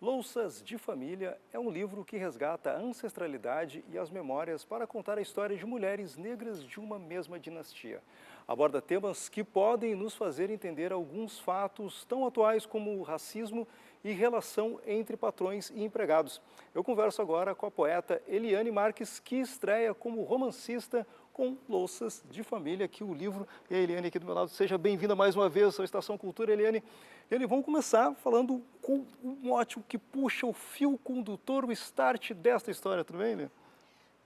Louças de Família é um livro que resgata a ancestralidade e as memórias para contar a história de mulheres negras de uma mesma dinastia. Aborda temas que podem nos fazer entender alguns fatos tão atuais como o racismo e relação entre patrões e empregados. Eu converso agora com a poeta Eliane Marques, que estreia como romancista com Louças de Família, aqui o livro. E a Eliane aqui do meu lado, seja bem-vinda mais uma vez à Estação Cultura, Eliane. Eliane, vamos começar falando com um mote que puxa o fio condutor, o start desta história, tudo bem, Eliane?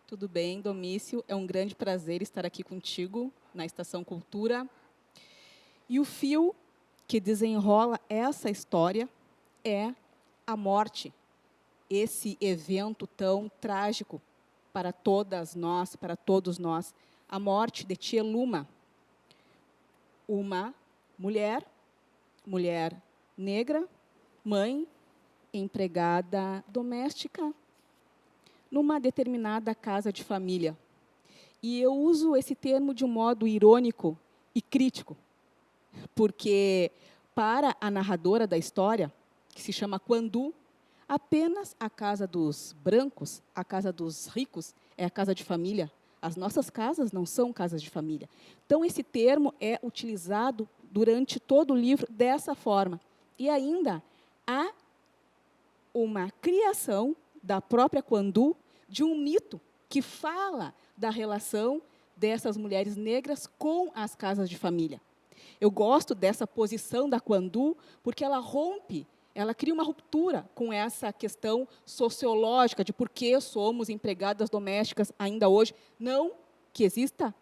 Tudo bem, Domício. É um grande prazer estar aqui contigo na Estação Cultura. E o fio que desenrola essa história é a morte, esse evento tão trágico para todas nós, para todos nós, a morte de Tia Luma, uma mulher negra, mãe, empregada doméstica, numa determinada casa de família. E eu uso esse termo de um modo irônico e crítico, porque para a narradora da história, que se chama Quandu, apenas a casa dos brancos, a casa dos ricos, é a casa de família. As nossas casas não são casas de família. Então, esse termo é utilizado durante todo o livro dessa forma. E ainda há uma criação da própria Quandu de um mito que fala da relação dessas mulheres negras com as casas de família. Eu gosto dessa posição da Quandu porque ela rompe, ela cria uma ruptura com essa questão sociológica de por que somos empregadas domésticas ainda hoje. Não que exista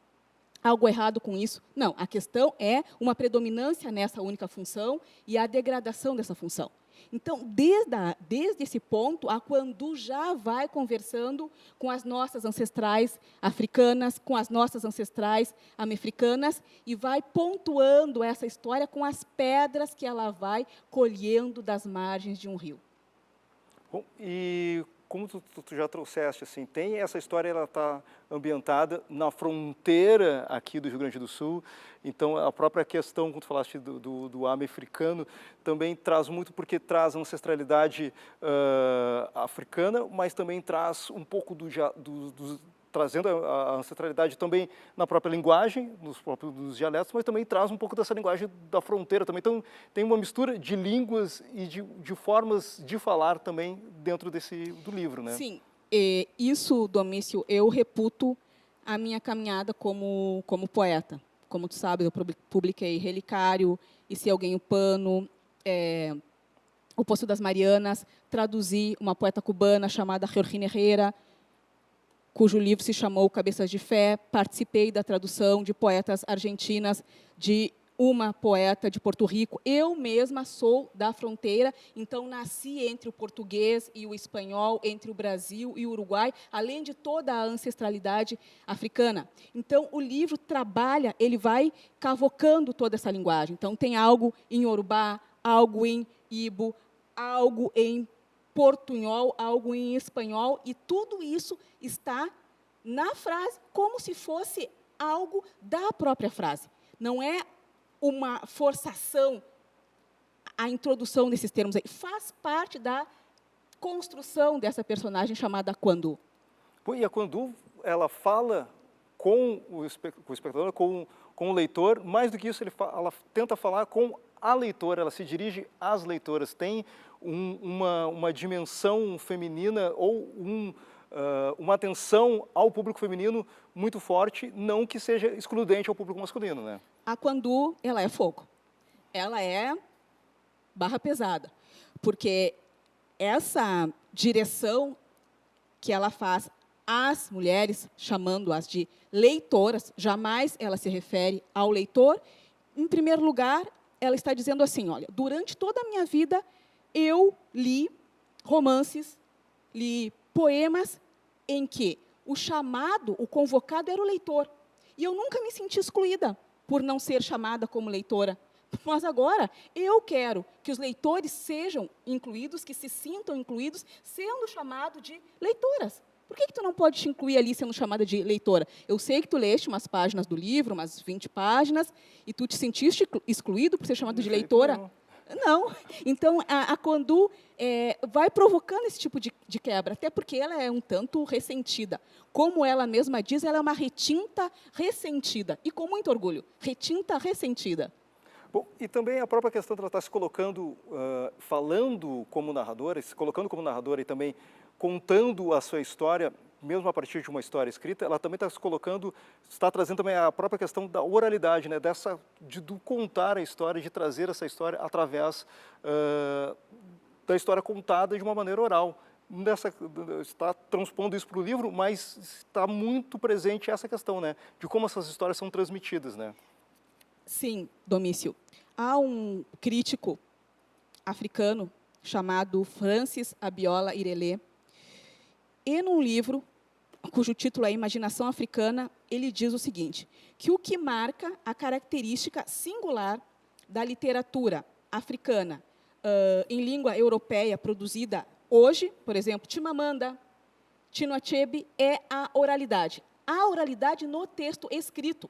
algo errado com isso. Não, a questão é uma predominância nessa única função e a degradação dessa função. Então, desde esse ponto, a Quandu já vai conversando com as nossas ancestrais africanas, com as nossas ancestrais amefricanas, e vai pontuando essa história com as pedras que ela vai colhendo das margens de um rio. Bom, e como tu já trouxeste, assim, tem essa história, ela está ambientada na fronteira aqui do Rio Grande do Sul, então a própria questão, como tu falaste, do africano, também traz muito, porque traz ancestralidade africana, mas também traz um pouco trazendo a ancestralidade também na própria linguagem, nos dialetos, mas também traz um pouco dessa linguagem da fronteira também. Então, tem uma mistura de línguas e de formas de falar também dentro do livro, né? Sim, isso, Domício, eu reputo a minha caminhada como poeta. Como tu sabe, eu publiquei Relicário, E Se Alguém o Pano, O Poço das Marianas, traduzi uma poeta cubana chamada Georgina Herrera, cujo livro se chamou Cabeças de Fé. Participei da tradução de poetas argentinas, de uma poeta de Porto Rico. Eu mesma sou da fronteira, então nasci entre o português e o espanhol, entre o Brasil e o Uruguai, além de toda a ancestralidade africana. Então, o livro trabalha, ele vai cavocando toda essa linguagem. Então, tem algo em Yorubá, algo em Ibo, algo em portunhol, algo em espanhol, e tudo isso está na frase como se fosse algo da própria frase. Não é uma forçação a introdução desses termos aí. Faz parte da construção dessa personagem chamada Quandu. E a Quandu, ela fala com o espectador, com o leitor, mais do que isso, ela tenta falar com a leitora, ela se dirige às leitoras, tem uma dimensão feminina ou uma atenção ao público feminino muito forte, não que seja excludente ao público masculino, né? A Quandu, ela é fogo. Ela é barra pesada, porque essa direção que ela faz às mulheres, chamando-as de leitoras, jamais ela se refere ao leitor. Em primeiro lugar, ela está dizendo assim, olha, durante toda a minha vida, eu li romances, li poemas em que o chamado, o convocado era o leitor. E eu nunca me senti excluída por não ser chamada como leitora. Mas agora, eu quero que os leitores sejam incluídos, que se sintam incluídos, sendo chamados de leitoras. Por que tu não pode te incluir ali sendo chamada de leitora? Eu sei que tu leste umas páginas do livro, umas 20 páginas, e tu te sentiste excluído por ser chamado de leitora? Não. Então, a Kondo vai provocando esse tipo de quebra, até porque ela é um tanto ressentida. Como ela mesma diz, ela é uma retinta ressentida, e com muito orgulho, retinta ressentida. Bom, e também a própria questão de ela estar se colocando, falando como narradora, se colocando como narradora e também contando a sua história, mesmo a partir de uma história escrita, ela também está se colocando, está trazendo também a própria questão da oralidade, né? Do contar a história, de trazer essa história através da história contada de uma maneira oral. Está transpondo isso para o livro, mas está muito presente essa questão, né? De como essas histórias são transmitidas, né? Sim, Domício. Há um crítico africano chamado Francis Abiola Irelé, e num livro, cujo título é Imaginação Africana, ele diz o seguinte, que o que marca a característica singular da literatura africana em língua europeia produzida hoje, por exemplo, Chimamanda, Chinua Achebe, é a oralidade. A oralidade no texto escrito.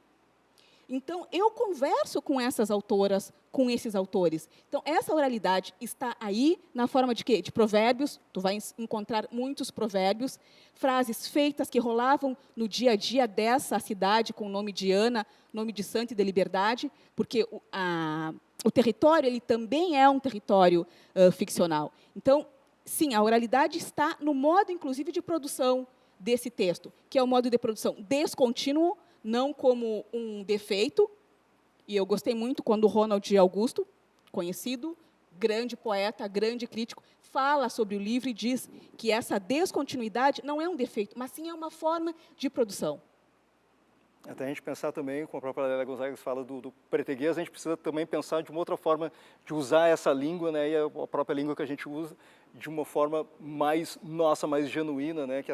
Então, eu converso com essas autoras, com esses autores. Então, essa oralidade está aí na forma de quê? De provérbios, tu vai encontrar muitos provérbios, frases feitas que rolavam no dia a dia dessa cidade, com o nome de Ana, nome de Santa e de Liberdade, porque o território ele também é um território ficcional. Então, sim, a oralidade está no modo, inclusive, de produção desse texto, que é o modo de produção descontínuo, não como um defeito, e eu gostei muito quando o Ronald Augusto, conhecido, grande poeta, grande crítico, fala sobre o livro e diz que essa descontinuidade não é um defeito, mas sim é uma forma de produção. Até a gente pensar também, como a própria Lélia Gonzalez fala do preteguês, a gente precisa também pensar de uma outra forma de usar essa língua, né, e a própria língua que a gente usa, de uma forma mais nossa, mais genuína, né, que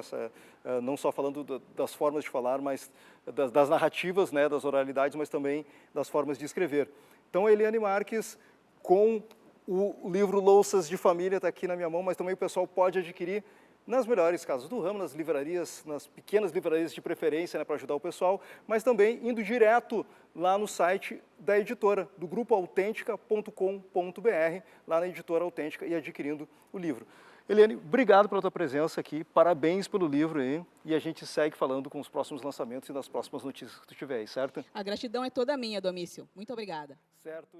não só falando das formas de falar, mas das narrativas, né, das oralidades, mas também das formas de escrever. Então, a Eliane Marques, com o livro Louças de Família, está aqui na minha mão, mas também o pessoal pode adquirir nas melhores casas do ramo, nas livrarias, nas pequenas livrarias de preferência, né, para ajudar o pessoal, mas também indo direto lá no site da editora, do grupo autêntica.com.br, lá na editora Autêntica, e adquirindo o livro. Eliane, obrigado pela tua presença aqui, parabéns pelo livro aí, e a gente segue falando com os próximos lançamentos e das próximas notícias que tu tiver aí, certo? A gratidão é toda minha, Domício. Muito obrigada. Certo.